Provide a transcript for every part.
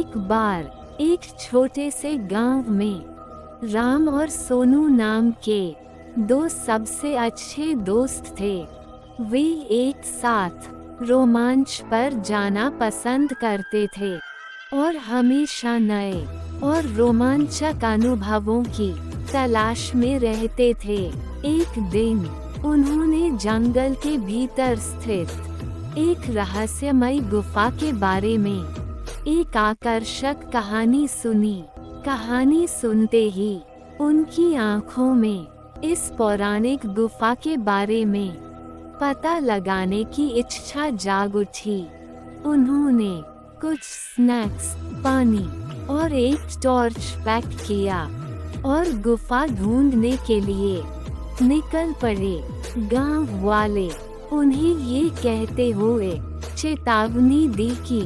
एक बार एक छोटे से गांव में राम और सोनू नाम के दो सबसे अच्छे दोस्त थे। वे एक साथ रोमांच पर जाना पसंद करते थे और हमेशा नए और रोमांचक अनुभवों की तलाश में रहते थे। एक दिन उन्होंने जंगल के भीतर स्थित एक रहस्यमयी गुफा के बारे में एक आकर्षक कहानी सुनी। कहानी सुनते ही उनकी आंखों में इस पौराणिक गुफा के बारे में पता लगाने की इच्छा जाग उठी। उन्होंने कुछ स्नैक्स, पानी और एक टॉर्च पैक किया और गुफा ढूंढने के लिए निकल पड़े। गांव वाले उन्हें ये कहते हुए चेतावनी दी कि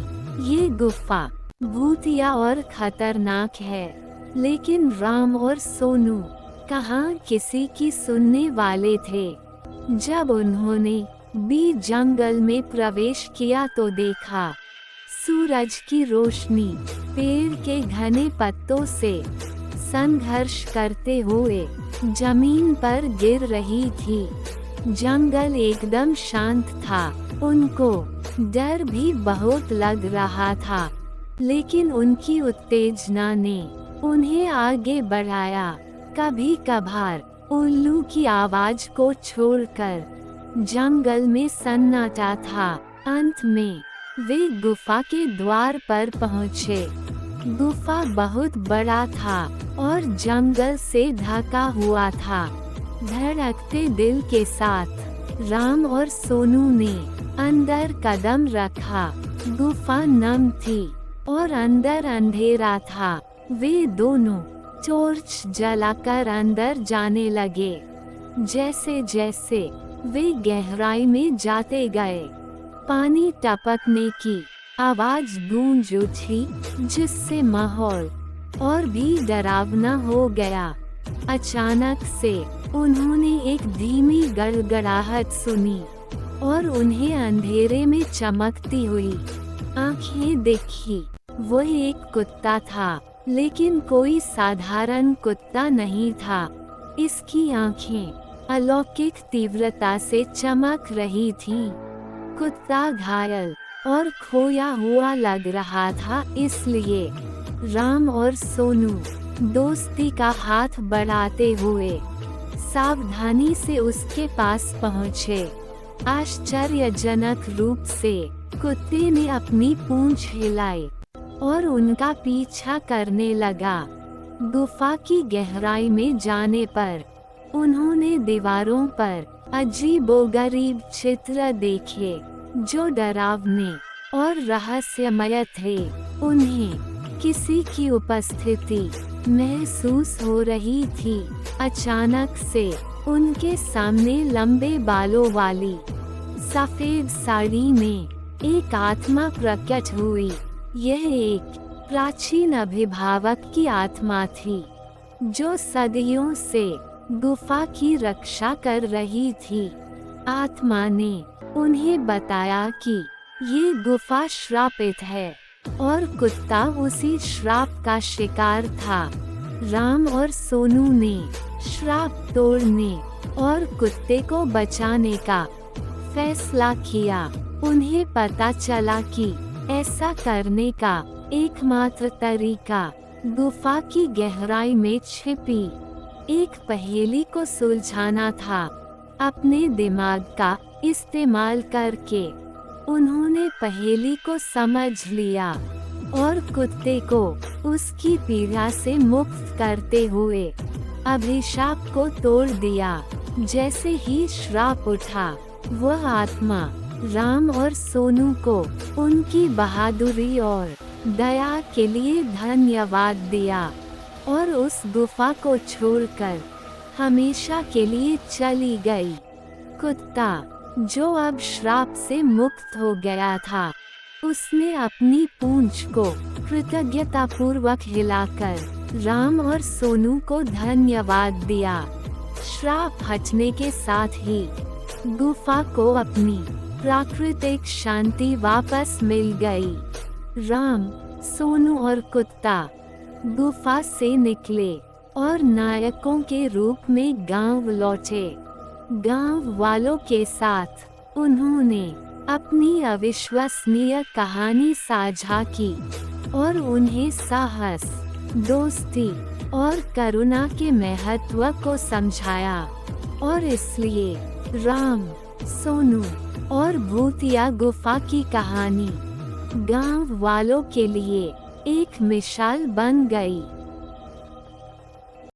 ये गुफा भूतिया और खतरनाक है, लेकिन राम और सोनू कहाँ किसी की सुनने वाले थे। जब उन्होंने भी जंगल में प्रवेश किया तो देखा सूरज की रोशनी पेड़ के घने पत्तों से संघर्ष करते हुए जमीन पर गिर रही थी। जंगल एकदम शांत था। उनको डर भी बहुत लग रहा था, लेकिन उनकी उत्तेजना ने उन्हें आगे बढ़ाया। कभी कभार उल्लू की आवाज को छोड़कर जंगल में सन्नाटा था। अंत में वे गुफा के द्वार पर पहुँचे। गुफा बहुत बड़ा था और जंगल से ढका हुआ था। धड़कते दिल के साथ राम और सोनू ने अंदर कदम रखा। गुफा नम थी और अंदर अंधेरा था। वे दोनों टॉर्च जलाकर अंदर जाने लगे। जैसे जैसे वे गहराई में जाते गए, पानी टपकने की आवाज गूंज उठी, जिससे माहौल और भी डरावना हो गया। अचानक से उन्होंने एक धीमी गड़गड़ाहट सुनी और उन्हें अंधेरे में चमकती हुई आंखें दिखी। वो एक कुत्ता था, लेकिन कोई साधारण कुत्ता नहीं था। इसकी आंखें अलौकिक तीव्रता से चमक रही थीं। कुत्ता घायल और खोया हुआ लग रहा था, इसलिए राम और सोनू दोस्ती का हाथ बढ़ाते हुए सावधानी से उसके पास पहुँचे। आश्चर्यजनक रूप से कुत्ते ने अपनी पूंछ हिलाई और उनका पीछा करने लगा। गुफा की गहराई में जाने पर उन्होंने दीवारों पर अजीबोगरीब चित्र देखे, जो डरावने और रहस्यमय थे। उन्हें किसी की उपस्थिति महसूस हो रही थी। अचानक से उनके सामने लंबे बालों वाली सफेद साड़ी में एक आत्मा प्रकट हुई। यह एक प्राचीन अभिभावक की आत्मा थी, जो सदियों से गुफा की रक्षा कर रही थी। आत्मा ने उन्हें बताया कि ये गुफा श्रापित है और कुत्ता उसी श्राप का शिकार था। राम और सोनू ने श्राप तोड़ने और कुत्ते को बचाने का फैसला किया। उन्हें पता चला कि ऐसा करने का एकमात्र तरीका गुफा की गहराई में छिपी एक पहेली को सुलझाना था। अपने दिमाग का इस्तेमाल करके उन्होंने पहेली को समझ लिया और कुत्ते को उसकी पीड़ा से मुक्त करते हुए अभिशाप को तोड़ दिया। जैसे ही श्राप उठा, वह आत्मा राम और सोनू को उनकी बहादुरी और दया के लिए धन्यवाद दिया और उस गुफा को छोड़कर हमेशा के लिए चली गई। कुत्ता, जो अब श्राप से मुक्त हो गया था, उसने अपनी पूंछ को कृतज्ञतापूर्वक हिलाकर राम और सोनू को धन्यवाद दिया। श्राप हटने के साथ ही गुफा को अपनी प्राकृतिक शांति वापस मिल गई। राम, सोनू और कुत्ता गुफा से निकले और नायकों के रूप में गांव लौटे। गांव वालों के साथ उन्होंने अपनी अविश्वसनीय कहानी साझा की और उन्हें साहस, दोस्ती और करुणा के महत्व को समझाया। और इसलिए राम, सोनू और भूतिया गुफा की कहानी गांव वालों के लिए एक मिसाल बन गई।